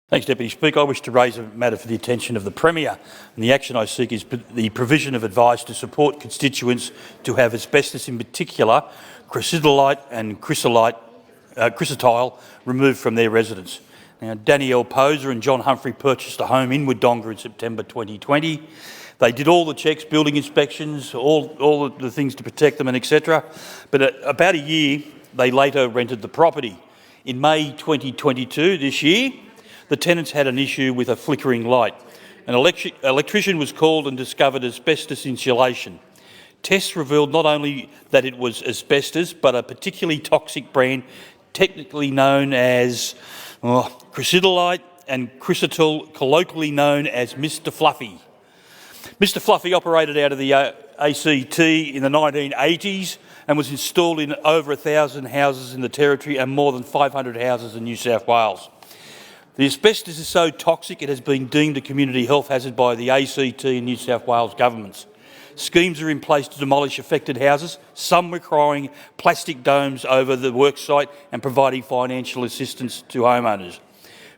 Thanks, Deputy Speaker. I wish to raise a matter for the attention of the Premier, and the action I seek is the provision of advice to support constituents to have asbestos, in particular chrysotile and chrysotile, removed from their residence. Now, Danielle Poser and John Humphrey purchased a home in Wodonga in September 2020. They did all the checks, building inspections, all the things to protect them and etc. But about a year, they later rented the property. In May 2022, this year, the tenants had an issue with a flickering light. An electrician was called and discovered asbestos insulation. Tests revealed not only that it was asbestos, but a particularly toxic brand, technically known as chrysotile and chrysotile, colloquially known as Mr Fluffy. Mr Fluffy operated out of the ACT in the 1980s and was installed in over 1,000 houses in the Territory and more than 500 houses in New South Wales. The asbestos is so toxic it has been deemed a community health hazard by the ACT and New South Wales governments. Schemes are in place to demolish affected houses, some requiring plastic domes over the worksite and providing financial assistance to homeowners.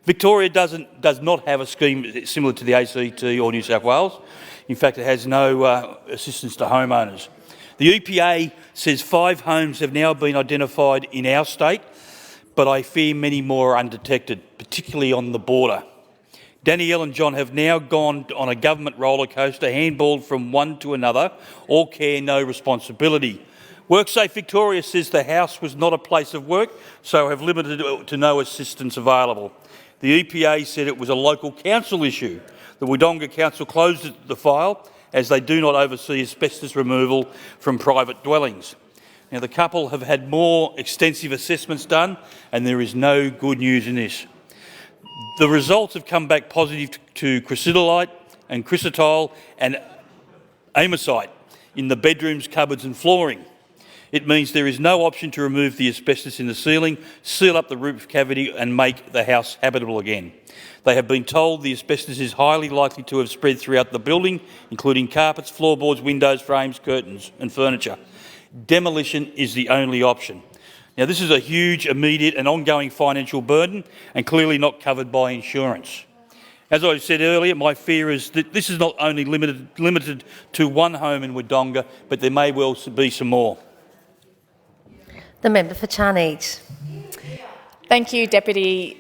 Victoria does not have a scheme similar to the ACT or New South Wales. In fact, it has no assistance to homeowners. The EPA says 5 homes have now been identified in our state, but I fear many more are undetected, particularly on the border. Danielle and John have now gone on a government roller coaster, handballed from one to another, all care, no responsibility. WorkSafe Victoria says the house was not a place of work, so have limited to no assistance available. The EPA said it was a local council issue. The Wodonga Council closed the file as they do not oversee asbestos removal from private dwellings. Now, the couple have had more extensive assessments done, and there is no good news in this. The results have come back positive to chrysotile and chrysotile and amosite in the bedrooms, cupboards and flooring. It means there is no option to remove the asbestos in the ceiling, seal up the roof cavity and make the house habitable again. They have been told the asbestos is highly likely to have spread throughout the building, including carpets, floorboards, windows, frames, curtains and furniture. Demolition is the only option. Now, this is a huge, immediate and ongoing financial burden and clearly not covered by insurance. As I said earlier, my fear is that this is not only limited to one home in Wodonga, but there may well be some more. The member for Charnage. Thank you, Deputy